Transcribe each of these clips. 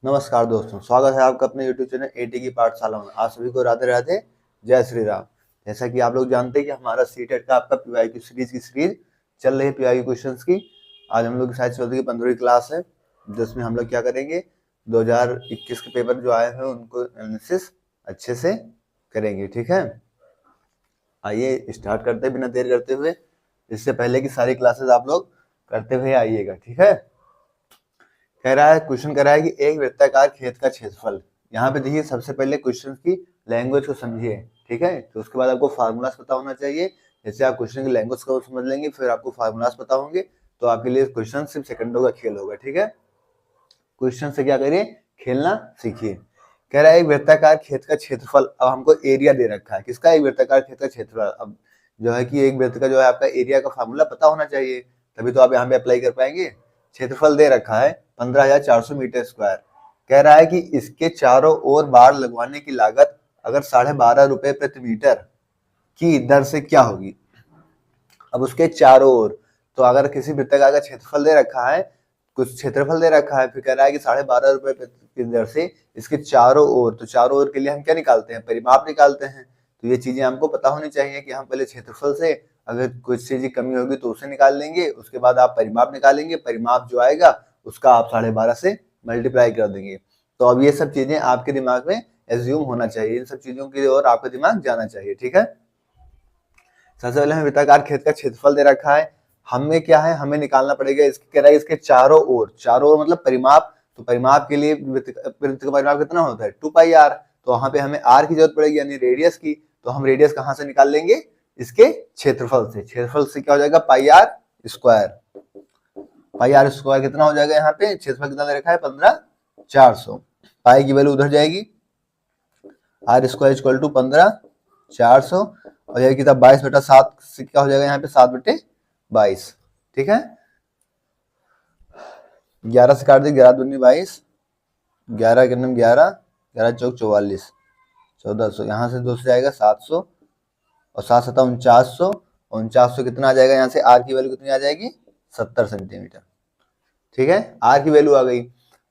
नमस्कार दोस्तों, स्वागत है आपका अपने YouTube चैनल एटी की पाठशाला में। आप सभी को राधे राधे, जय श्री राम। जैसा कि आप लोग जानते हैं कि हमारा सीटेट का आपका पीवाईक्यू सीरीज की सीरीज चल रही है पीवाईक्यू क्वेश्चंस की। आज हम लोग की शायद चौथी की 15वीं क्लास है, जिसमें हम लोग क्या करेंगे 2021 के पेपर जो आए हैं उनको एनालिसिस अच्छे से करेंगे। ठीक है, आइए स्टार्ट करते हैं बिना देर करते हुए। इससे पहले की सारी क्लासेस आप लोग करते हुए आइएगा। ठीक है, कह रहा है क्वेश्चन कह रहा है कि एक वृत्ताकार खेत का क्षेत्रफल। यहाँ पे देखिए सबसे पहले क्वेश्चन की लैंग्वेज को समझिए। ठीक है, तो उसके बाद आपको फार्मूलास पता होना चाहिए। जैसे आप क्वेश्चन की लैंग्वेज को समझ लेंगे, फिर आपको फार्मूलास पता होंगे, तो आपके लिए क्वेश्चन सिर्फ सेकंडों का खेल होगा। ठीक है, क्वेश्चन से क्या करिए, खेलना सीखिए। कह रहा है एक वृत्ताकार खेत का क्षेत्रफल। अब हमको एरिया दे रखा है, किसका, एक वृत्ताकार खेत का क्षेत्रफल। अब जो है कि एक वृत्त का जो है आपका एरिया का फार्मूला पता होना चाहिए, तभी तो आप यहाँ पे अप्लाई कर पाएंगे। क्षेत्रफल दे रखा है 15,400 मीटर स्क्वायर। कह रहा है कि इसके चारों ओर बाड़ लगवाने की लागत अगर 12.5 रुपए प्रति मीटर की दर से क्या होगी। अब उसके चारों ओर, तो अगर किसी वृत्ताकार का क्षेत्रफल दे रखा है, कुछ क्षेत्रफल दे रखा है, फिर कह रहा है कि 12.5 रुपए की दर से इसके चारों ओर, तो चारों ओर के लिए हम क्या निकालते हैं, परिमाप निकालते हैं। तो ये चीजें हमको पता होनी चाहिए कि हम पहले क्षेत्रफल से अगर कुछ चीज की कमी होगी तो उसे निकाल लेंगे, उसके बाद आप परिमाप निकालेंगे, परिमाप जो आएगा उसका आप 12.5 से मल्टीप्लाई कर देंगे। तो अब ये सब चीजें आपके दिमाग में एज्यूम होना चाहिए, इन सब चीजों की ओर आपका दिमाग जाना चाहिए। ठीक है, सबसे पहले हमें वृत्ताकार खेत का क्षेत्रफल दे रखा है, हमें क्या है, हमें निकालना पड़ेगा इसके, कह रहा है इसके चारों ओर, चारों ओर मतलब परिमाप। तो परिमाप के लिए वृत्त का परिमाप कितना होता है, 2 पाई आर। तो वहां पे हमें आर की जरूरत पड़ेगी, यानी रेडियस की। तो हम रेडियस कहां से निकाल लेंगे, इसके क्षेत्रफल से। क्षेत्रफल से क्या हो जाएगा, pi R square. Pi R square कितना हो जाएगा, यहाँ पे क्षेत्रफल कितना दे रखा है, 15,400। पाई की वैल्यू उधर जाएगी, आर स्क्वायर इक्वल टू 15,400, और यह कितना 22/7 से क्या हो जाएगा, यहाँ पे 7/22। ठीक है, 11 से काट दी, 11 दूनी 22, 11 के नम 11, 11 चौक 44, 1400, यहाँ से 2 से जाएगा 700, और 7 7 4900, 4900 कितना आ जाएगा, यहाँ से आर की वैल्यू कितनी आ जाएगी, 70 सेंटीमीटर। ठीक है, आर की वैल्यू आ गई।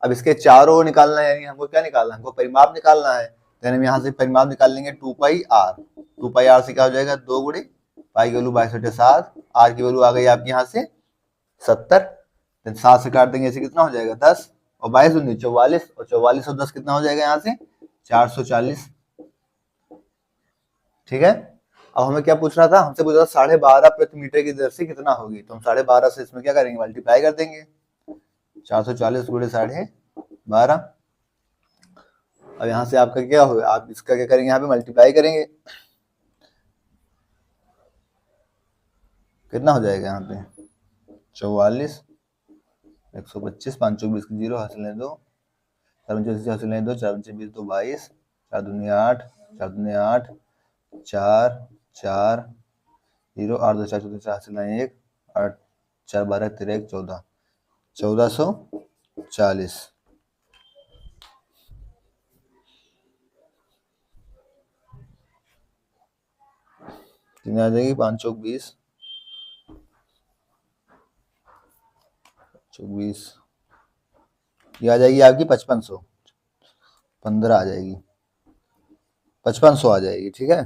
अब इसके चारों ओर निकालना है, यानी हमको क्या निकालना है, हमको परिमाप निकालना है। यानी हम यहाँ से परिमाप निकाल लेंगे 2 पाई आर। 2 पाई आर से क्या हो जाएगा, 2 गुणे पाई की वैल्यू 22/7, आर की वैल्यू आ गई आपकी यहाँ से 70। 7 से काट देंगे, ऐसे कितना हो जाएगा 10, और 22 दूनी 44, और 44 और 10 कितना हो जाएगा यहाँ से 440। ठीक है, अब हमें क्या पूछ रहा था, हमसे पूछ रहा था 12.5 प्रति मीटर की दर से कितना होगी। तो हम 12.5 से इसमें क्या करेंगे, मल्टीप्लाई कर देंगे, 440 गुणे 12.5। अब यहाँ से आपका क्या होगा, आप इसका क्या करेंगे, यहाँ पे मल्टीप्लाई करेंगे, कितना हो जाएगा यहाँ पे 44, 125, 5 चौक 20 की 0 हासिल है 2, 4 हासिल है 2, 4 20 तो 22, 4 दूनी 8, 4 दूनी 8, 4 4 0, 8 2 4 14 हासिल है 1, 8 4 12 13 14, 1440। तीन आ जाएगी, 5 चौक 20, 20, ये आ जाएगी आपकी 5500, 15 आ जाएगी, 5500 आ जाएगी। ठीक है,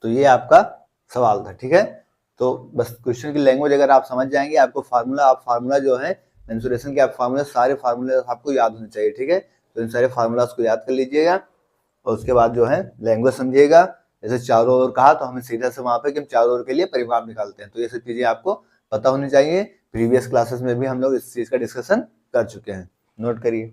तो ये आपका सवाल था। ठीक है, तो बस क्वेश्चन की लैंग्वेज अगर आप समझ जाएंगे, आपको फार्मूला, आप फार्मूला जो है मेंसुरेशन के, आप फार्मूला, सारे फार्मूले आपको याद होने चाहिए। ठीक है, तो इन सारे फार्मूलाज को याद कर लीजिएगा, और उसके बाद जो है लैंग्वेज समझिएगा। जैसे चारों ओर कहा, तो हमें सीधा से वहां पे कि हम चारों ओर के लिए परिमाप निकालते हैं, तो ये सब चीजें आपको पता होनी चाहिए। प्रीवियस क्लासेस में भी हम लोग इस चीज का डिस्कशन कर चुके हैं, नोट करिए।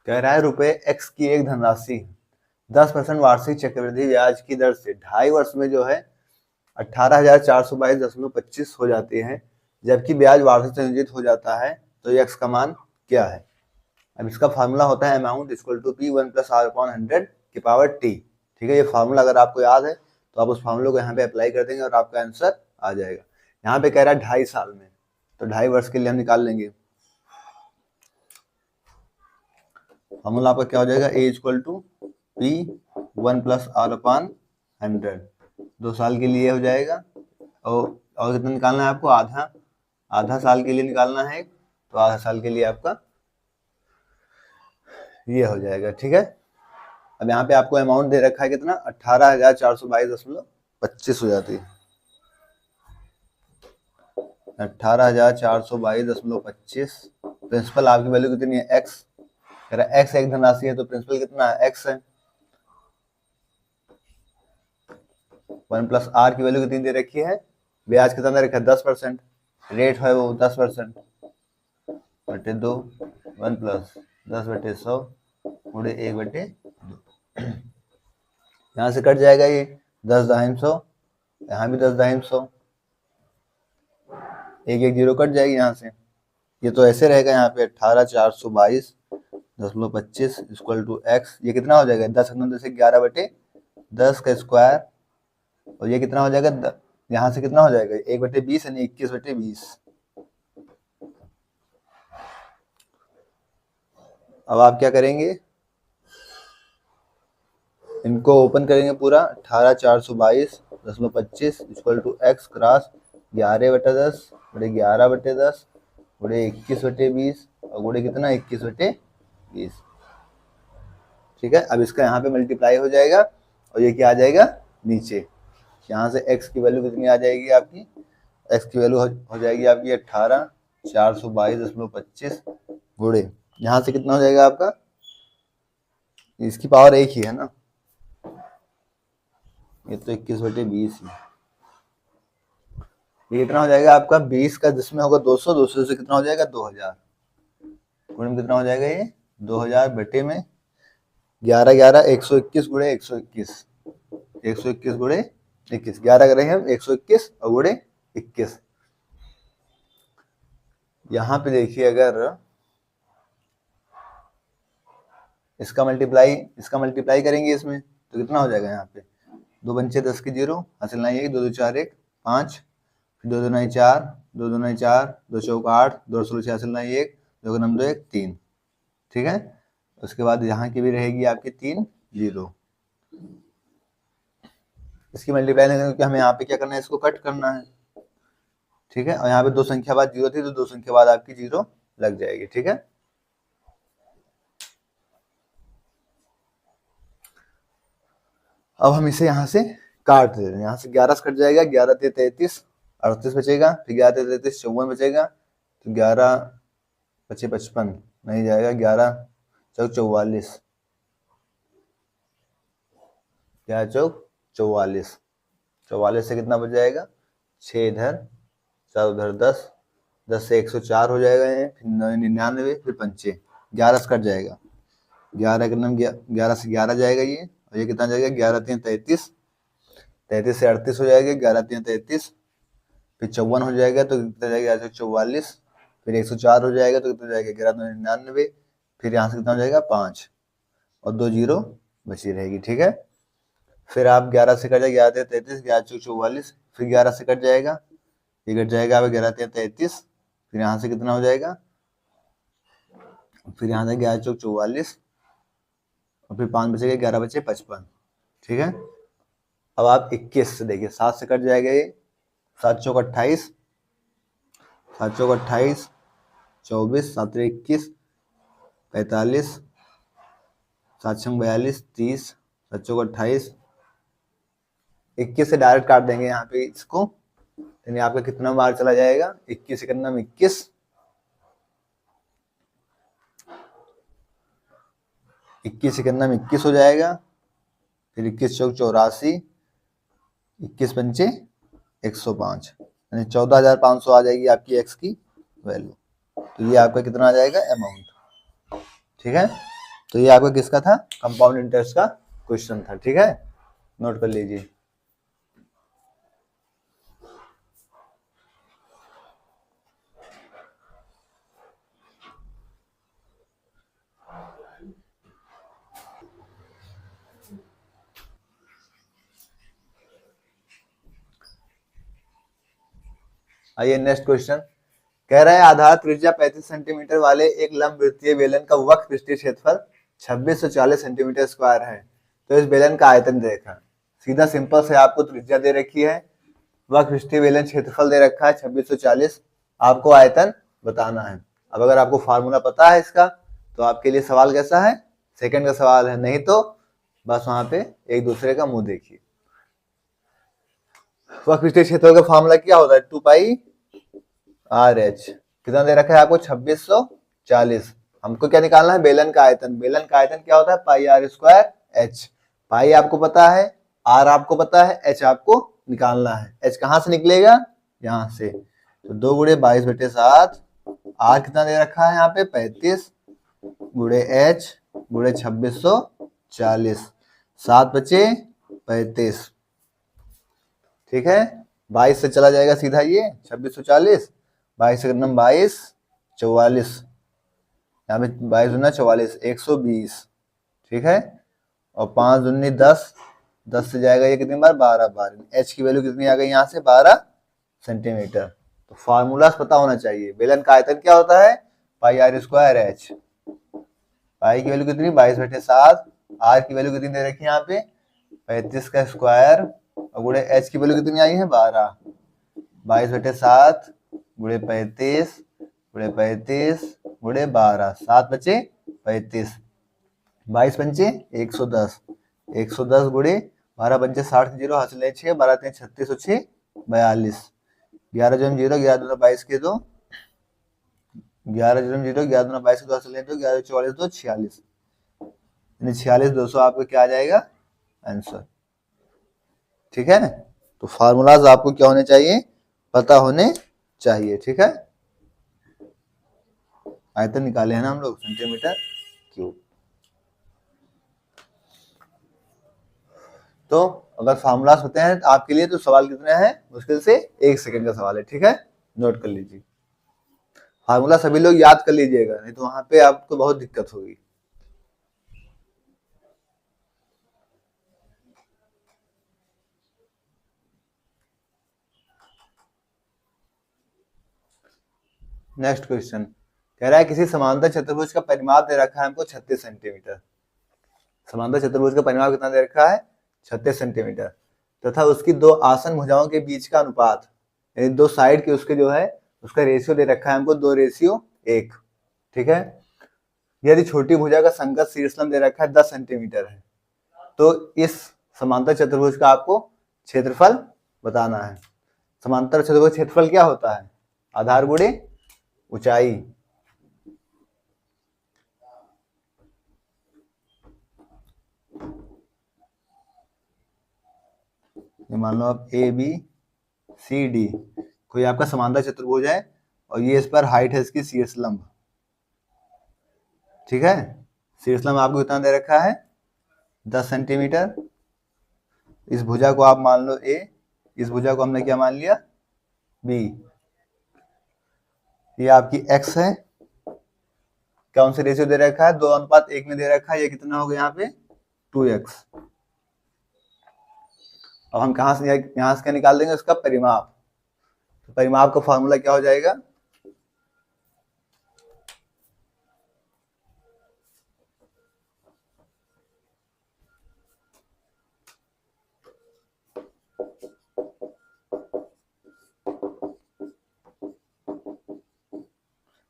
कह रहा है रुपए x की एक धनराशि 10% वार्षिक चक्रवृद्धि ब्याज की दर से 2.5 वर्ष में जो है 18,422.25 हो जाती है, जबकि ब्याज वार्षिक संयोजित हो जाता है, तो x का मान क्या है? अब इसका फार्मूला होता है amount equal to P1 + R/100 की पावर t। ठीक है, ये फार्मूला अगर आपको याद है तो आप उस फार्मूले को यहाँ पे अप्लाई कर देंगे और आपका आंसर आ जाएगा। यहाँ पे कह रहा है 2.5 साल में, तो 2.5 वर्ष के लिए हम निकाल लेंगे। फार्मूला आपका क्या हो जाएगा? A = P1 + R/100। 2 साल के लिए हो जाएगा। और कितना निकालना है आपको? आधा साल के लिए निकालना है, तो आधा साल के लिए आपका ये हो जाएगा। ठीक है, अब यहाँ पे आपको अमाउंट दे रखा है कितना? 18,422.25 हो जाती है। 18,422.25। प्रिंसिपल आपकी वैल्यू कितनी है? x। कह रहा x एक धनराशि है, तो प्रिंसिपल कितना है? x है। 1 + r की वैल्यू कितनी दे रखी है? ब्याज कितना दे रखा है? 10%। रेट है वो 10% बटे 2। 1 + 10/100 गुणे 1/2। यहाँ से कट जाएगा ये 10,100, यहाँ भी 10,100, 1 0 कट जाएगी यहाँ से। ये तो ऐसे रहेगा यहाँ पे 18,422.25 = x। ये कितना हो जाएगा? 10 से 11/10 का स्क्वायर। और ये कितना हो जाएगा? यहाँ से कितना हो जाएगा? 1/20 यानी 21/20। अब आप क्या करेंगे? इनको ओपन करेंगे पूरा। 18,422.25 = x क्रॉस 11/10 गुणे 11/10 गुणे 21/20 और गुणे कितना? 21/20। ठीक है, अब इसका यहाँ पे मल्टीप्लाई हो जाएगा और ये क्या आ जाएगा? नीचे। यहाँ से x की वैल्यू कितनी आ जाएगी आपकी? x की वैल्यू हो जाएगी आपकी 18,422.25 गुणे, यहाँ से कितना हो जाएगा आपका? इसकी पावर एक ही है ना, ये तो 21/20 है। ये कितना हो जाएगा आपका? 20 का जिसमें होगा 200, 200 से कितना हो जाएगा? 2000 गुणे में कितना हो जाएगा? ये 2000 बटे में 11 11 121 गुणे 121, 121 गुणे 21, 11 करेंगे हम 121 और गुणे 21। यहाँ पे देखिए, अगर इसका मल्टीप्लाई करेंगे इसमें तो कितना हो जाएगा? यहाँ पे 2 पंचे 10 की 0, हासिल नहीं 1, 2 2 4 1 5, 2 2 9 4, 2 2 9 4, 2 चौक 8, 2 16 हासिल नहीं 1, 2 9 2 1 3। ठीक है, उसके बाद यहाँ की भी रहेगी आपकी 3 0। इसकी मल्टीप्लाई नहीं क्योंकि हमें यहाँ पे क्या करना है? इसको कट करना है। ठीक है, और यहाँ पे 2 संख्या बाद 0 थी, तो 2 संख्या बाद आपकी 0 लग जाएगी। ठीक है, अब हम इसे यहाँ से काट दे रहे हैं। यहाँ से 11 कट जाएगा, 11 × 33 38 बचेगा, फिर 11 × 33 54 बचेगा, तो 11 × 55 नहीं जाएगा, 11 × 44, 11 × 44, 44 से कितना बच जाएगा? 6 इधर, 4 उधर, 10, 10 से 104 हो जाएगा ये, फिर 99, फिर 5 11 कट जाएगा, 11 के नाम 11 से 11 जाएगा ये, और ये कितना जाएगा? 11 × 3 33, 33 से 38 हो जाएगा, 11 × 3 33, फिर 54 हो जाएगा, तो कितना जाएगा? 144, फिर 104 हो जाएगा, तो कितना जाएगा? 11 × 99, फिर यहाँ से कितना हो जाएगा? 5 और 2 0 बची रहेगी। ठीक है, फिर आप 11 से कट जाएगा, 11 × 33, 11 × 44, फिर 11 से कट जाएगा, ये कट जाएगा आप 11 × 33, फिर यहाँ से कितना हो जाएगा? फिर यहाँ से 11 × 44 और फिर 5 बचेगा, 11 बचे 55। ठीक है, अब आप 21 से देखिए, 7 से कट जाएगा ये, 7 चौक 28, 7 चौक 28, 24, 7 21, 45, 7 6 42, 30, 7 चौक 28, 21 से डायरेक्ट काट देंगे यहाँ पे इसको, यानी आपका कितना बार चला जाएगा? 21 से करना 21, 21 से करना 21 हो जाएगा, फिर 21 चौक 84, 21 पंचे 105, यानी 14,500 आ जाएगी आपकी x की वैल्यू। तो ये आपका कितना आ जाएगा? अमाउंट। ठीक है, तो ये आपका किसका था? कंपाउंड इंटरेस्ट का क्वेश्चन था। ठीक है, नोट कर लीजिए। आइए नेक्स्ट क्वेश्चन। कह रहा है आधार त्रिज्या 35 सेंटीमीटर वाले एक लंबवृत्तीय बेलन का वक्र पृष्ठीय क्षेत्रफल 2640 सेंटीमीटर स्क्वायर है, तो इस बेलन का आयतन देखा। सीधा सिंपल से आपको त्रिज्या दे रखी है, वक्र पृष्ठीय बेलन क्षेत्रफल दे रखा है 2640, आपको आयतन बताना है। अब अगर आपको फार्मूला पता है इसका तो आपके लिए सवाल कैसा है, सेकंड का सवाल है, नहीं तो बस वहां पे एक दूसरे का मुंह देखिए। वक्र पृष्ठीय क्षेत्रफल का फार्मूला क्या होता है, 2 पाई आर एच। कितना दे रखा है आपको 2640। हमको क्या निकालना है, बेलन का आयतन। बेलन का आयतन क्या होता है, पाई आर स्क्वायर एच। पाई आपको पता है, आर आपको पता है, एच आपको निकालना है। एच कहां से निकलेगा, यहां से। तो 2 गुणे 22/7, आर कितना दे रखा है यहाँ पे 35 गुणे एच गुणे 2640, 7 बचे 35। ठीक है, 22 से चला जाएगा सीधा ये 2640, 22 से 22 44, यहाँ पे 22 दूना 44, 120। ठीक है, और 5 दूनी 10, 10 से जाएगा ये कितनी बार 12 बार। एच की वैल्यू कितनी आ गई यहाँ से 12 सेंटीमीटर। तो फार्मूला पता होना चाहिए। बेलन का आयतन क्या होता है, पाई आर स्क्वायर एच। पाई की वैल्यू कितनी 22/7, आर की वैल्यू कितनी दे रखी है यहाँ पे 35 का स्क्वायर, और गुणे एच की वैल्यू कितनी आई है 12। 22/7 गुणे 35 गुणे 35 गुणे 12, 7 बचे 35, 22 पंचे 110, 110 गुणे 12 पंचे 60, 0 हासिल 6, 12 3 36 और 6 42, 11 जम 0, 11 दूना 22 के 2, 11 जम 0, 11 दूना 22 के 2 हासिल 2, 11 44 2 46, यानी 46 200 आपको क्या आ जाएगा आंसर। ठीक है, तो फार्मूलाज आपको क्या होने चाहिए, पता होने चाहिए। ठीक है, आयतन निकाले हैं ना हम लोग सेंटीमीटर क्यूब। तो अगर फार्मूलाज होते हैं तो आपके लिए तो सवाल कितने हैं, मुश्किल से 1 सेकंड का सवाल है। ठीक है, नोट कर लीजिए। फार्मूला सभी लोग याद कर लीजिएगा, नहीं तो वहां पे आपको बहुत दिक्कत होगी। नेक्स्ट क्वेश्चन कह रहा है किसी समांतर चतुर्भुज का परिमाप दे रखा है हमको 36 सेंटीमीटर। समांतर चतुर्भुज का परिमाप कितना दे रखा है 36 सेंटीमीटर, तथा उसकी 2 आसन भुजाओं के बीच का अनुपात, यानी 2 साइड के उसके जो है उसका रेशियो दे रखा है हमको 2:1। ठीक है, यदि छोटी भुजा का संगत शीर्षलंब दे रखा है 10 सेंटीमीटर है, तो इस समांतर चतुर्भुज का आपको क्षेत्रफल बताना है। समांतर चतुर्भुज क्षेत्रफल क्या होता है, आधार गुणे ऊंचाई। मान लो आप ए बी सी डी कोई आपका समांतर चतुर्भुज है और ये इस पर हाइट है इसकी शीर्षलंब। ठीक है, शीर्षलंब आपको कितना दे रखा है 10 सेंटीमीटर। इस भुजा को आप मान लो ए, इस भुजा को हमने क्या मान लिया बी। ये आपकी x है, कौन से रेशियो दे रखा है 2:1 में दे रखा है, ये कितना होगा यहाँ पे 2x। अब हम कहां से यहां से क्या निकाल देंगे उसका परिमाप। तो परिमाप का फॉर्मूला क्या हो जाएगा,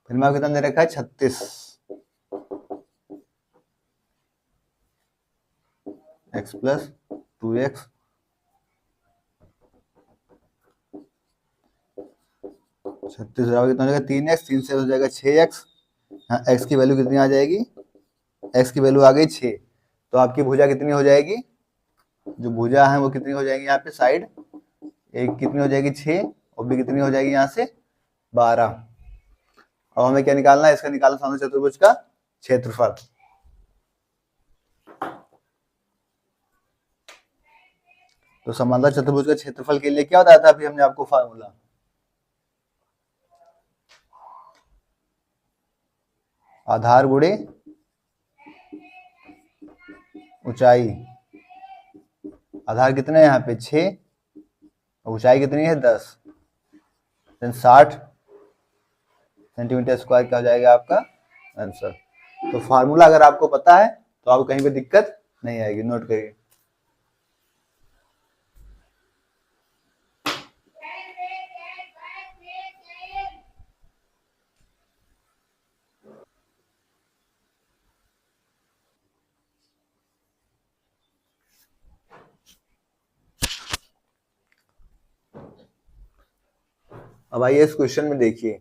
परिमाप कितना दे रखा है 36, x प्लस 2x, छत्तीस कितना हो जाएगा 3x, 3 से हो जाएगा 6x। हाँ, x की वैल्यू कितनी आ जाएगी, x की वैल्यू आ गई 6। तो आपकी भुजा कितनी हो जाएगी, जो भुजा है वो कितनी हो जाएगी यहाँ पे साइड, एक कितनी हो जाएगी 6 और बी कितनी हो जाएगी यहाँ से 12। अब हमें क्या निकालना है, इसका निकालना समांतर चतुर्भुज का क्षेत्रफल। तो समांतर चतुर्भुज का क्षेत्रफल के लिए क्या बताया था अभी हमने आपको फार्मूला, आधार गुणे ऊंचाई। आधार कितने है यहाँ पे 6, ऊंचाई कितनी है 10, देन 60 सेंटीमीटर स्क्वायर क्या हो जाएगा आपका आंसर। तो फार्मूला अगर आपको पता है तो आपको कहीं पे दिक्कत नहीं आएगी, नोट करिए। अब आइए इस क्वेश्चन में देखिए,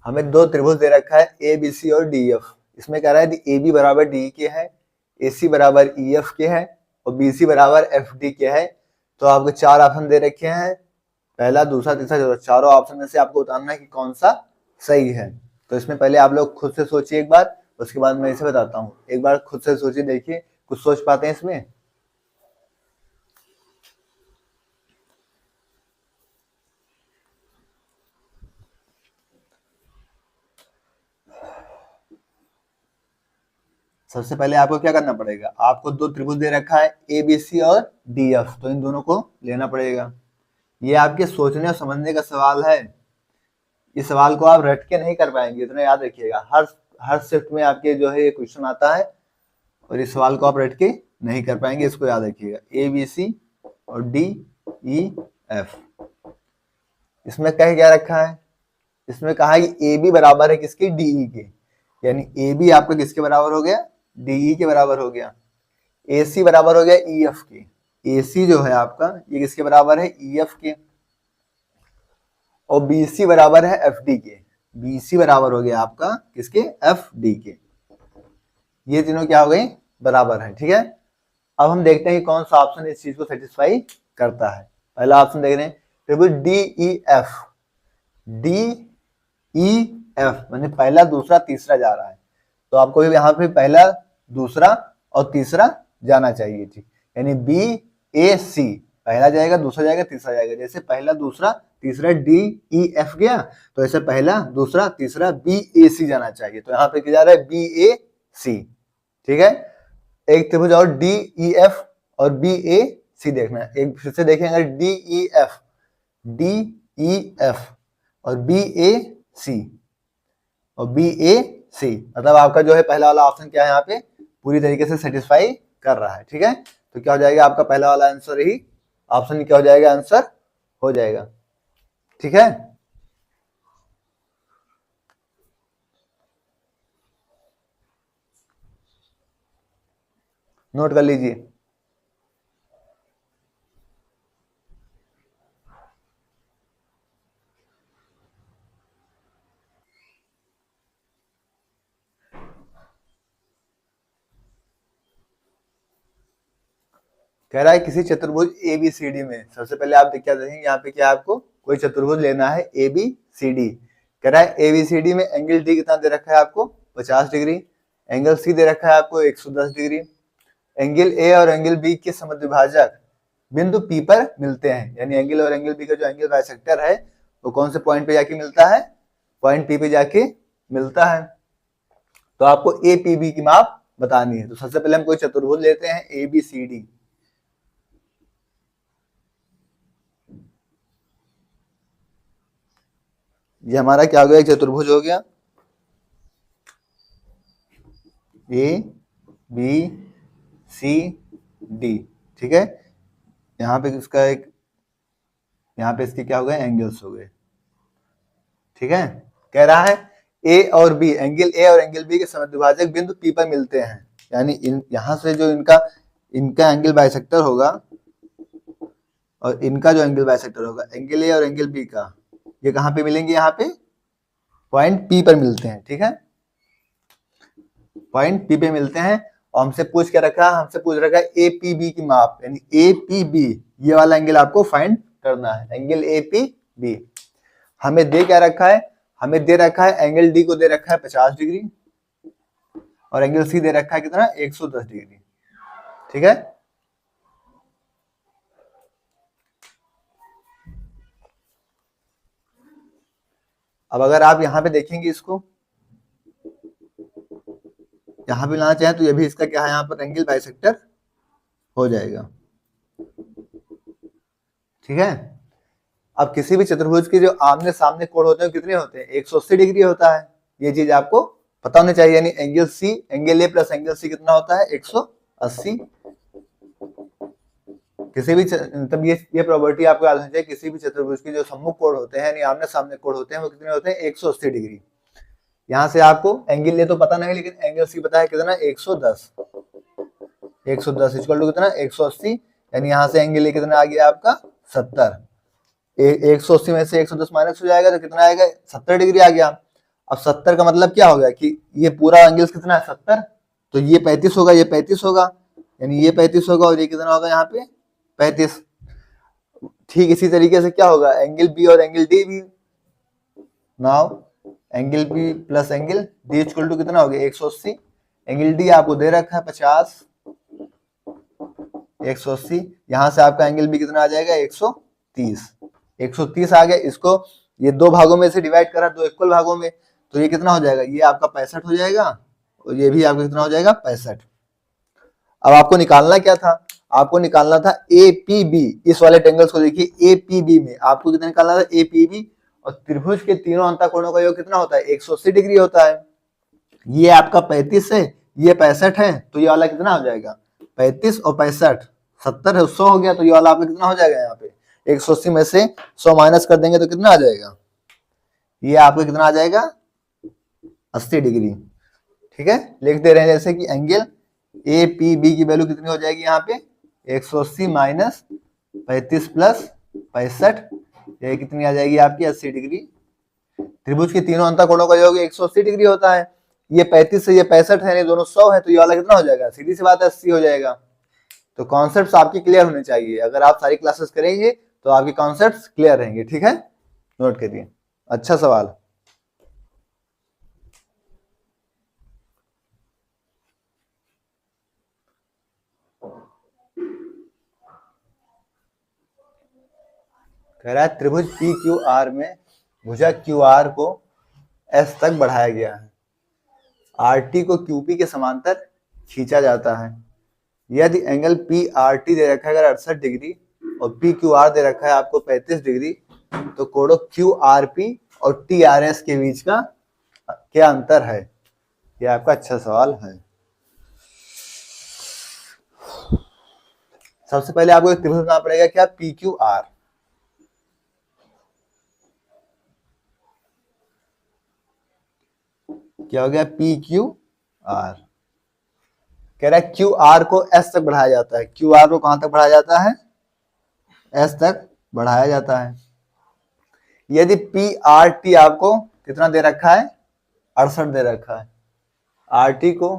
हमें दो त्रिभुज दे रखा है ए बी सी और डी एफ। इसमें कह रहा है ए बी बराबर डी के है, ए सी बराबर ई एफ के है और बी सी बराबर एफ डी के है। तो आपको चार ऑप्शन दे रखे हैं, पहला दूसरा तीसरा चौथा। चारों ऑप्शन में से आपको बताना है कि कौन सा सही है। तो इसमें पहले आप लोग खुद से सोचिए एक बार, उसके बाद मैं इसे बताता हूँ। एक बार खुद से सोचिए, देखिए कुछ सोच पाते हैं इसमें। सबसे पहले आपको क्या करना पड़ेगा, आपको दो त्रिभुज दे रखा है ए बी सी और डी एफ, तो इन दोनों को लेना पड़ेगा। ये आपके सोचने और समझने का सवाल है। इस सवाल को आप रट के नहीं कर पाएंगे, इतना याद रखिएगा। हर शिफ्ट में आपके जो है ये क्वेश्चन आता है और इस सवाल को आप रट के नहीं कर पाएंगे, इसको याद रखिएगा। ए बी सी और डी ई एफ। इसमें कह क्या रखा है, इसमें कहा है कि ए बी बराबर है किसके, डीई के। यानी ए बी आपका किसके बराबर हो गया, डीई के बराबर हो गया। ए सी बराबर हो गया ई एफ के। ए सी जो है आपका ये किसके बराबर है, ई एफ के। और बी सी बराबर है एफ डी के। बी सी बराबर हो गया आपका किसके, एफ डी के। ये तीनों क्या हो गए, बराबर है। ठीक है, अब हम देखते हैं कि कौन सा ऑप्शन इस चीज को सेटिस्फाई करता है। पहला ऑप्शन देख रहे हैं, त्रिभुज D E F. D E F मैंने पहला दूसरा तीसरा जा रहा है, तो आपको यहाँ पे पहला दूसरा और तीसरा जाना चाहिए। ठीक, यानी बी ए सी पहला जाएगा, दूसरा जाएगा, तीसरा जाएगा। जैसे पहला दूसरा तीसरा डी ई एफ गया, तो ऐसे पहला दूसरा तीसरा बी ए सी जाना चाहिए। तो यहाँ पे क्या जा रहा है, बी ए सी। ठीक है, एक त्रिभुज और डी ई एफ और बी ए सी देखना है। एक फिर से देखेंगे, डी ई एफ और बी ए सी और बी ए सी, मतलब आपका जो है पहला वाला ऑप्शन क्या है यहाँ पे पूरी तरीके से सेटिस्फाई कर रहा है। ठीक है, तो क्या हो जाएगा आपका पहला वाला आंसर ही ऑप्शन क्या हो जाएगा, आंसर हो जाएगा। ठीक है, नोट कर लीजिए। कह रहा है किसी चतुर्भुज ए बी सी डी में, सबसे पहले आप क्या देखेंगे यहाँ पे, क्या आपको कोई चतुर्भुज लेना है ए बी सी डी। कह रहा है ए बी सी डी में एंगल डी कितना दे रखा है आपको, 50 डिग्री। एंगल सी दे रखा है आपको 110 डिग्री। एंगल ए और एंगल बी के समद्विभाजक बिंदु पी पर मिलते हैं। यानी एंगल और एंगल बी का जो एंगल बाइसेक्टर है वो कौन से पॉइंट पे जाके मिलता है, पॉइंट पी पे जाके मिलता है। तो आपको ए पी बी की माप बतानी है। तो सबसे पहले हम कोई चतुर्भुज लेते हैं ए बी सी डी। ये हमारा क्या हो गया, एक चतुर्भुज हो गया ए बी सी डी। ठीक है, यहाँ पे इसका एक, यहाँ पे इसके क्या हो गए, एंगल्स हो गए। ठीक है, कह रहा है ए और बी, एंगल ए और एंगल बी के समद्विभाजक बिंदु पी पर मिलते हैं। यानी यहां से जो इनका एंगल बाइसेक्टर होगा और इनका जो एंगल बाइसेक्टर होगा, एंगल ए और एंगल बी का, ये कहां पे मिलेंगे, यहाँ पे पॉइंट पी पर मिलते हैं। ठीक है, पॉइंट पी पे मिलते हैं। और हमसे पूछ के रखा, हमसे पूछ रखा है ए पी बी की माप, यानी ए पी बी ये वाला एंगल आपको फाइंड करना है। एंगल ए पी बी हमें दे क्या रखा है, हमें दे रखा है एंगल डी को दे रखा है 50 डिग्री और एंगल सी दे रखा है कितना, 110 डिग्री। ठीक है, अब अगर आप यहां पे देखेंगे, इसको यहां पे लाना चाहें तो ये भी इसका क्या है, यहाँ पर एंगल बाइसेक्टर हो जाएगा। ठीक है, अब किसी भी चतुर्भुज के जो आमने सामने कोण होते हैं कितने होते हैं, 180 डिग्री होता है। ये चीज आपको पता होनी चाहिए, यानी angle C, angle A plus angle C कितना होता है, 180। किसी भी तब ये प्रॉपर्टी आपको याद होनी चाहिए, किसी भी चतुर्भुज के जो सम्मुख कोण होते हैं यानी आमने सामने कोण होते हैं वो कितने होते हैं, 180 डिग्री। यहाँ से आपको एंगल ए तो पता नहीं, लेकिन एंगल सी पता है कितना, 110। 110 इक्वल टू कितना, 180, यानी यहाँ से एंगल ए कितना आ गया आपका, 70। 180 में से 110 माइनस हो जाएगा तो कितना आएगा, 70 डिग्री आ गया। अब 70 का मतलब क्या हो गया कि ये पूरा एंगल कितना है, 70, तो ये 35 होगा, ये 35 होगा, यानी ये 35 होगा और ये कितना होगा यहाँ पे 35। ठीक इसी तरीके से क्या होगा, एंगल बी और एंगल डी भी। Now angle B plus angle D equal to कितना हो गया, 180। एंगल डी आपको दे रखा है 50, 180, यहाँ से आपका एंगल बी कितना आ जाएगा, 130। 130 आ गया, इसको ये दो भागों में से डिवाइड करा, दो इक्वल भागों में, तो ये कितना हो जाएगा, ये आपका 65 हो जाएगा और ये भी आपका कितना हो जाएगा, 65। अब आपको निकालना क्या था, आपको निकालना था एपीबी। इस वाले ट्रायंगल्स को देखिए, एपीबी में आपको कितना निकालना था, एपीबी, और त्रिभुज के तीनों अंतःकोणों का योग कितना होता है, 180 डिग्री होता है। ये आपका 35 है, ये 65 है, तो ये वाला कितना हो जाएगा, 35 और 65, 70 है, 100 हो गया, तो ये वाला आपका कितना हो जाएगा, यहाँ पे 180 में से 100 माइनस कर देंगे तो कितना आ जाएगा, ये आपका कितना आ जाएगा, 80 डिग्री। ठीक है, लिख दे रहे हैं जैसे कि एंगल ए पी बी की वैल्यू कितनी हो जाएगी यहाँ पे, 180 माइनस 35 प्लस 65, ये कितनी आ जाएगी आपकी, 80 डिग्री। त्रिभुज के तीनों अंतःकोणों का योग 180 डिग्री होता है। ये 35 से ये 65 है, दोनों 100 है, तो ये वाला कितना हो जाएगा, सीधी सी बात है 80 हो जाएगा। तो कॉन्सेप्ट्स आपके क्लियर होने चाहिए, अगर आप सारी क्लासेस करेंगे तो आपके कॉन्सेप्ट्स क्लियर रहेंगे। ठीक है, नोट करिए। अच्छा सवाल, कह रहा है त्रिभुज पी क्यू आर में भुजा क्यू आर को एस तक बढ़ाया गया है, आर टी को क्यू पी के समांतर खींचा जाता है। यदि एंगल पी आर टी दे रखा है अगर 68 डिग्री और पी क्यू आर दे रखा है आपको 35 डिग्री, तो कोणों क्यू आर पी और टी आर एस के बीच का क्या अंतर है, ये आपका अच्छा सवाल है। सबसे पहले आपको एक त्रिभुज बनाना पड़ेगा, क्या, पी क्यू आर। क्या हो गया, पी क्यू आर। कह रहा है क्यू आर को एस तक बढ़ाया जाता है, क्यू आर को कहां तक बढ़ाया जाता है, एस तक बढ़ाया जाता है। यदि पी आर टी आपको कितना दे रखा है, 68 दे रखा है, आर टी को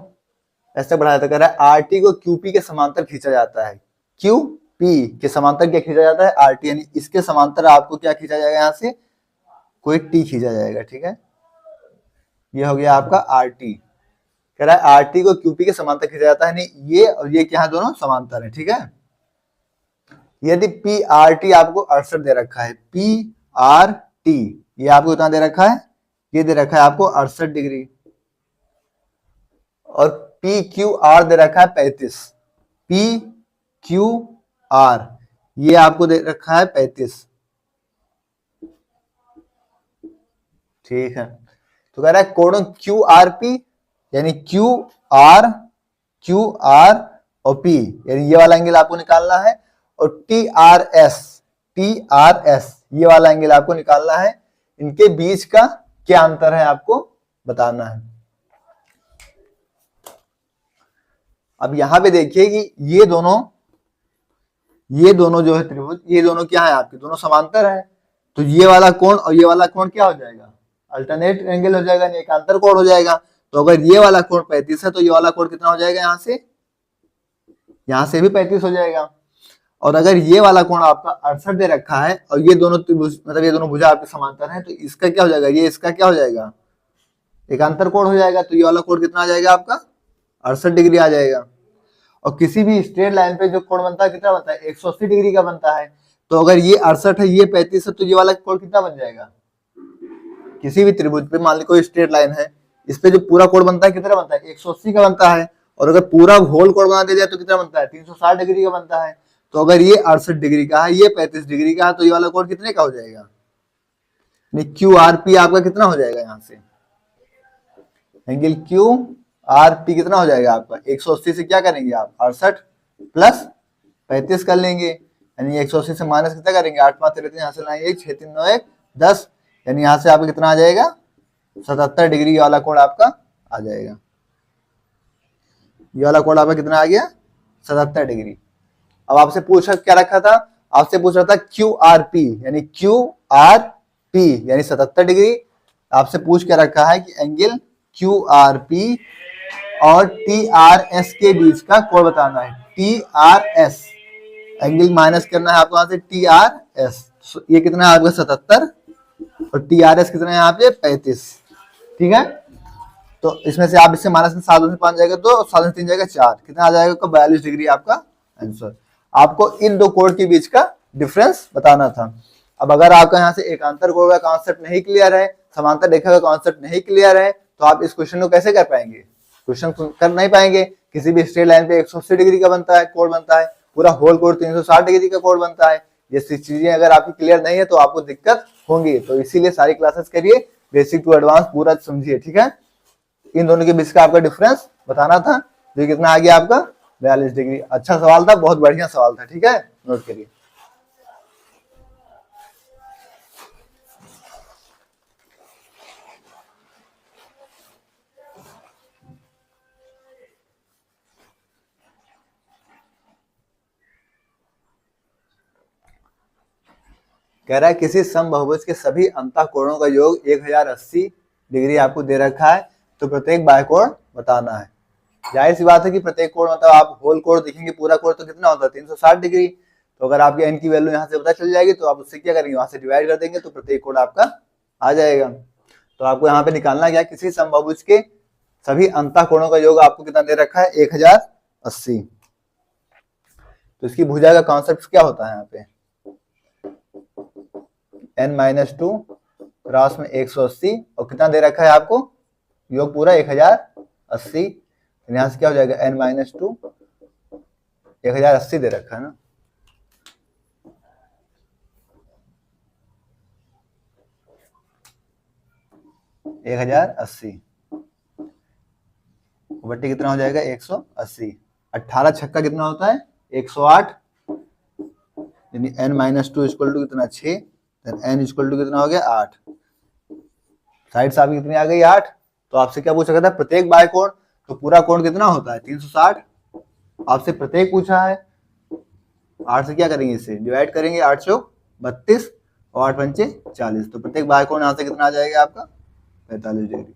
एस तक बढ़ाया जाता है। कह रहा है आर टी को क्यू पी के समांतर खींचा जाता है। क्यू पी के समांतर क्या खींचा जाता है, आर टी, यानी इसके समांतर आपको क्या खींचा जाएगा, यहां से कोई टी खींचा जाएगा। ठीक है, ये हो गया आपका आर टी। कह रहा है आर टी को क्यूपी के समांतर खींचा जाता है, नहीं ये और ये क्या है, दोनों समांतर है। ठीक है, यदि पी आर टी आपको 68 दे रखा है, पी आर टी ये आपको कितना दे रखा है, ये दे रखा है आपको 68 डिग्री, और पी क्यू आर दे रखा है 35, पी क्यू आर ये आपको दे रखा है 35। ठीक है, तो कह रहा है कोण क्यू आर पी यानी क्यू आर और पी, यानी ये वाला एंगल आपको निकालना है, और टी आर एस ये वाला एंगल आपको निकालना है। इनके बीच का क्या अंतर है आपको बताना है। अब यहां पे देखिए कि ये दोनों जो है त्रिभुज, ये दोनों क्या है आपके, दोनों समांतर है, तो ये वाला कोण और ये वाला कोण क्या हो जाएगा, अल्टरनेट एंगल हो जाएगा, एकांतर कोण हो जाएगा। तो अगर ये वाला कोण 35 है तो ये वाला कोण कितना हो जाएगा, यहां से भी 35 हो जाएगा। और अगर ये वाला कोण आपका 68 दे रखा है और ये दोनों मतलब ये दोनों भुजा आपके समांतर हैं, तो इसका क्या हो जाएगा, ये इसका क्या हो जाएगा, एकांतर कोण हो जाएगा। तो ये वाला कोण कितना आ जाएगा आपका, 68 डिग्री आ जाएगा। और किसी भी स्ट्रेट लाइन पे जो कोण बनता है कितना बनता है, 180 डिग्री का बनता है। तो अगर ये 68 है, ये 35 है, तो ये वाला कोण कितना बन जाएगा, किसी भी त्रिभुज पे मान ली कोई स्ट्रेट लाइन है, इस पे जो पूरा कोण बनता है कितना बनता है, 180 का बनता है। और अगर पूरा होल कोण बना दिया जाए तो कितना बनता है, 360 डिग्री का बनता है। तो अगर ये 68 डिग्री का है, ये 35 डिग्री का है, तो ये वाला कोण कितने का हो जाएगा? क्यू आर पी आपका कितना हो जाएगा? यहाँ से एंगल क्यू आर पी कितना हो जाएगा आपका? 180 से क्या करेंगे आप? 68 प्लस 35 कर लेंगे, यानी 180 से माइनस कितना करेंगे? 8 5 13, यहाँ से लाएंगे 6 3 9 1 10, यानी यहाँ से आपका कितना आ जाएगा? 77 डिग्री वाला कोण आपका आ जाएगा। ये वाला कोण आपका कितना आ गया? 77 डिग्री। अब आपसे पूछा क्या रखा था? आपसे पूछ रहा था क्यू आर पी, यानी क्यू आर पी यानी 77 डिग्री। आपसे पूछ क्या रखा है कि एंगल क्यू आर पी और टी आर एस के बीच का कोण बताना है। T R S angle minus करना है आपको यहाँ से टी आर एस। ये कितना है आपका? 77, और टी आर एस कितना है यहाँ पे? 35। ठीक है, तो इसमें से आप इससे माइनस में 7 में 5 जाएगा, तो 7 में 3 जाएगा 4, कितना आ जाएगा? 42 डिग्री आपका आंसर। आपको इन दो कोण के बीच का डिफरेंस बताना था। अब अगर आपका यहाँ से एकांतर कोण का कॉन्सेप्ट नहीं क्लियर है, समांतर रेखा का कॉन्सेप्ट नहीं क्लियर है, तो आप इस क्वेश्चन को कैसे कर पाएंगे? क्वेश्चन कर नहीं पाएंगे। किसी भी स्ट्रेट लाइन पे 180 डिग्री का बनता है, कोण बनता है, पूरा होल कोण 360 डिग्री का कोण बनता है। ये चीजें अगर आपकी क्लियर नहीं है तो आपको दिक्कत होंगी। तो इसीलिए सारी क्लासेस करिए, बेसिक टू एडवांस पूरा समझिए। ठीक है, इन दोनों के बीच का आपका डिफरेंस बताना था, जो कितना आ गया आपका? 42 डिग्री। अच्छा सवाल था, बहुत बढ़िया सवाल था। ठीक है, नोट करिए। कह रहा है किसी समबाहुभुज के सभी अंतःकोणों का योग 1080 डिग्री आपको दे रखा है, तो प्रत्येक बाह्यकोण बताना है। जाहिर सी बात है कि प्रत्येक कोण मतलब आप होल कोण देखेंगे, पूरा कोण तो कितना होता है? 360 डिग्री। तो अगर आपके एन की वैल्यू यहाँ से पता चल जाएगी, तो आप उससे क्या करेंगे? वहां से डिवाइड कर देंगे, तो प्रत्येक कोण आपका आ जाएगा। तो आपको यहाँ पे निकालना क्या? किसी समबाहुभुज के सभी अंतःकोणों का योग आपको कितना दे रखा है? 1080। तो इसकी भुजा का कॉन्सेप्ट क्या होता है? यहाँ पे n-2 क्रॉस में 180, और कितना दे रखा है आपको? योग पूरा 1080। यहाँ से क्या हो जाएगा? n-2 1080 दे रखा है ना। एक 1080 बट्टी कितना हो जाएगा? 180। 18 छक्का कितना होता है? 108, यानी n-2 इक्वल टू कितना? 6, n इक्वल टू कितना हो गया? 8। साइड से आपकी कितनी आ गई? 8। तो आपसे क्या पूछा गया था? प्रत्येक बाह्यकोण। तो पूरा कोण कितना होता है? 360। आपसे प्रत्येक पूछा है, 8 से क्या करेंगे? इसे डिवाइड करेंगे, 8 चौक 32 और 8 पंचे 40। तो प्रत्येक बाह्यकोण यहाँ से कितना आ जाएगा आपका? 45 डिग्री।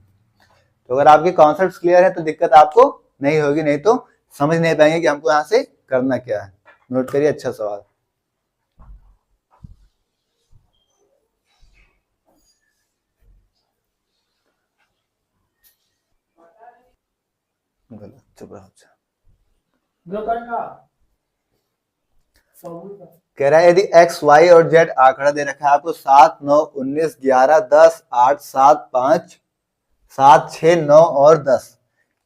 तो अगर आपके कॉन्सेप्ट क्लियर है तो दिक्कत आपको नहीं होगी, नहीं तो समझ नहीं पाएंगे कि हमको यहाँ से करना क्या है। नोट करिए, अच्छा सवाल। गलत, चुप रहो। कह रहा है यदि x, y और z आंकड़ा दे रखा है आपको 7 9 19 11 10 8 7 5 7 6 9 और 10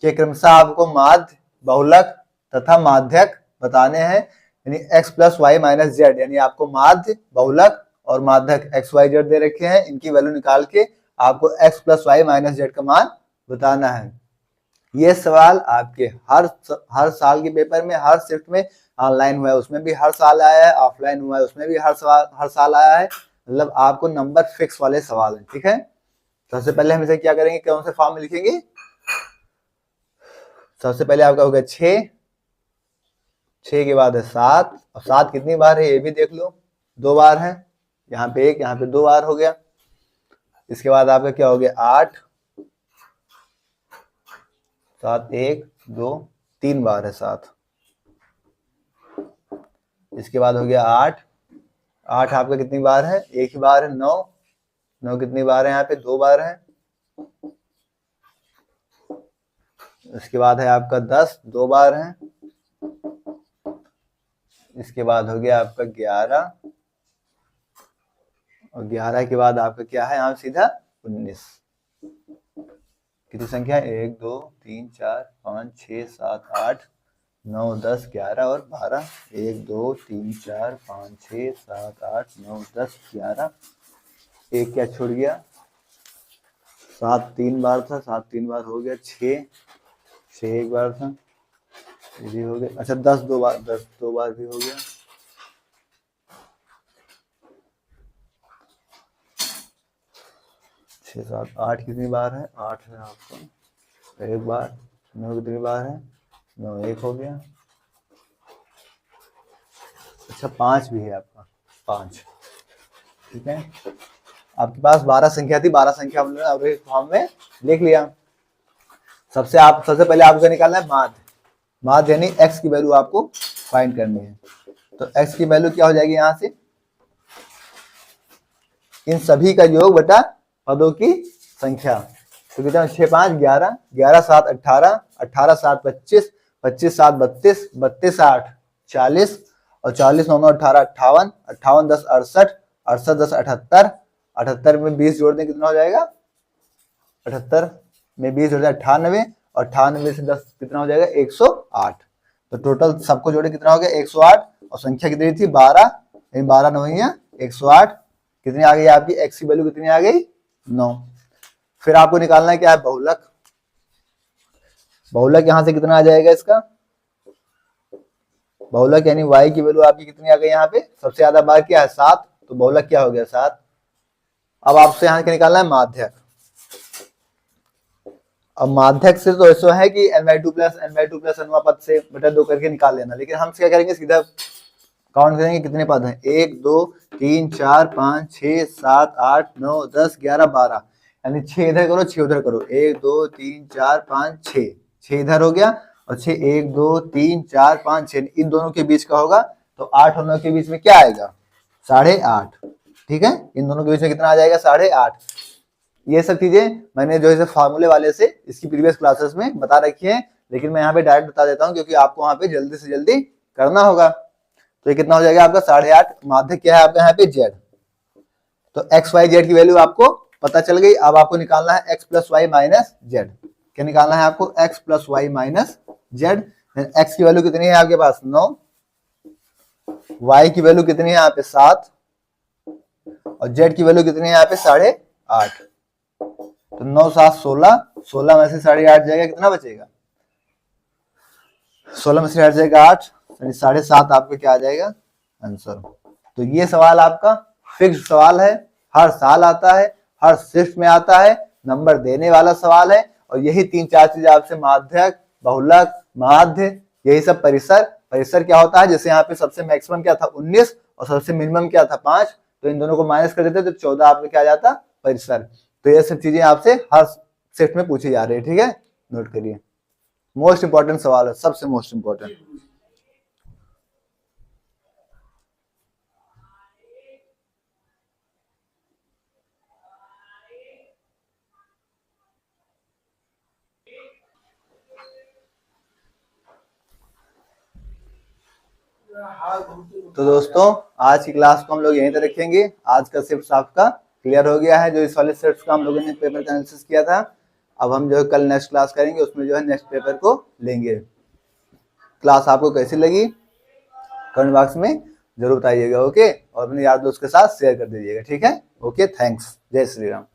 के क्रमशः आपको माध्य, बहुलक तथा माध्यक बताने हैं, यानी x plus Y minus Z, यानी आपको माध्य, बहुलक और माध्यक x y z दे रखे हैं। इनकी वैल्यू निकाल के आपको x plus Y minus Z का मान बताना है। ये सवाल आपके हर साल के पेपर में, हर शिफ्ट में, ऑनलाइन हुआ है उसमें भी हर साल आया है, ऑफलाइन हुआ है उसमें भी हर साल आया है। मतलब आपको नंबर फिक्स वाले सवाल हैं। ठीक है, सबसे पहले हम इसे क्या करेंगे? कौन से फॉर्म में लिखेंगे? सबसे पहले आपका हो गया 6, 6 के बाद है 7, और 7 कितनी बार है ये भी देख लो, 2 बार है। यहाँ पे 1, यहाँ पे 2 बार हो गया। इसके बाद आपका क्या हो गया? 8, 7 1 2 3 बार है 7। इसके बाद हो गया 8, 8 आपका कितनी बार है? 1 ही बार है। 9, 9 कितनी बार है? यहाँ पे 2 बार है। इसके बाद है आपका 10, 2 बार है। इसके बाद हो गया आपका 11, और 11 के बाद आपका क्या है? यहाँ सीधा 19। कितनी संख्या है? 1 2 3 4 5 6 7 8 9 10 11 और 12, 1 2 3 4 5 6 7 8 9 10 11, एक क्या छूट गया, 7 3 बार था, 7 3 बार हो गया, 6 एक बार था, ये भी हो गया। अच्छा 10 2 बार, 10 2 बार भी हो गया। 6 7 8 कितनी बार है, 8 है आपका, एक बार। 9 कितनी बार है, 9 एक हो गया। अच्छा 5 भी है आपका, 5, ठीक है। आपके पास 12 संख्या थी, 12 संख्या हमने अवरोही फॉर्म में लिख लिया। सबसे पहले आपको निकालना है माध्य यानी x की वैल्यू आपको फाइंड करनी है। तो x की वैल्यू क्या हो जाएगी, यहां से इन सभी का योग बटा पदों की संख्या। तो कितना, 6 5 11, 11 7 18, 18 7 25, 25 7 32, 32 8 40 और 40 9 9 18 58, 58 10 68, 68 10 78, 78 में 20 जोड़ दें कितना हो जाएगा, 78 में 20 जोड़ दें 98 और 98 से 10 कितना हो जाएगा, 108। तो टोटल सबको जोड़े कितना हो गया, 108 और संख्या कितनी थी, 12, 12 9 108, कितनी आ गई आपकी x की वैल्यू कितनी आ गई, 9। फिर आपको निकालना है क्या है, बहुलक। बहुलक यहां से कितना आ जाएगा इसका, बहुलक यानी y की वैल्यू आपकी कितनी आ गई, यहाँ पे सबसे ज्यादा बार क्या है 7, तो बहुलक क्या हो गया 7। अब आपसे यहाँ के निकालना है माध्यक। अब माध्यक से तो ऐसा है कि n/2 प्लस अनुपात से बटा 2 करके निकाल लेना, लेकिन हम क्या करेंगे, सीधा काउंट करेंगे कितने पद हैं, 1 2 3 4 5 6 7 8 9 10 11 12, यानी 6 इधर करो 6 उधर करो, 1 2 3 4 5 6, 6 इधर हो गया और 6 1 2 3 4 5 6 इन दोनों के बीच का होगा, तो 8 और 9 के बीच में क्या आएगा, 8.5, ठीक है। इन दोनों के बीच में कितना आ जाएगा, 8.5। ये सब चीजें मैंने जो है फार्मूले वाले से इसकी प्रीवियस क्लासेस में बता रखी है, लेकिन मैं यहाँ पे डायरेक्ट बता देता हूँ क्योंकि आपको वहां पे जल्दी से जल्दी करना होगा। तो ये कितना हो जाएगा आपका 8.5, माध्यक क्या है आपका यहाँ पे z। तो x y z की वैल्यू आपको पता चल गई। अब आपको निकालना है x plus Y minus Z. क्या निकालना है आपको, x plus Y minus Z. x की वैल्यू कितनी है आपके पास 9, y की वैल्यू कितनी है यहाँ पे 7 और z की वैल्यू कितनी है यहाँ पे 8.5। तो 9 7 16, 16 में से 8.5 जाएगा, कितना बचेगा, 16 में से 8 जाएगा 8, यानी 7.5 आपका क्या आ जाएगा आंसर। तो ये सवाल आपका फिक्स सवाल है, हर साल आता है, हर शिफ्ट में आता है, नंबर देने वाला सवाल है। और यही 3 4 चीज आपसे माध्यक, बहुलक, माध्य, यही सब परिसर क्या होता है, जैसे यहाँ पे सबसे मैक्सिमम क्या था 19 और सबसे मिनिमम क्या था 5, तो इन दोनों को माइनस कर देते तो 14 आपका क्या आ जाता परिसर। तो ये सब चीजें आपसे हर शिफ्ट में पूछी जा रही है, ठीक है, नोट करिए। मोस्ट इंपॉर्टेंट सवाल है, सबसे मोस्ट इंपॉर्टेंट। तो दोस्तों आज की क्लास को हम लोग यहीं तक रखेंगे। आज का शिफ्ट आपका क्लियर हो गया है। जो इस वाले शिफ्ट का हम लोगों ने पेपर का एनालिसिस किया था, अब हम जो है कल नेक्स्ट क्लास करेंगे, उसमें जो है नेक्स्ट पेपर को लेंगे। क्लास आपको कैसी लगी कमेंट बॉक्स में जरूर बताइएगा, ओके। और अपने यार दोस्त के साथ शेयर कर दीजिएगा, ठीक है, ओके। थैंक्स, जय श्री राम।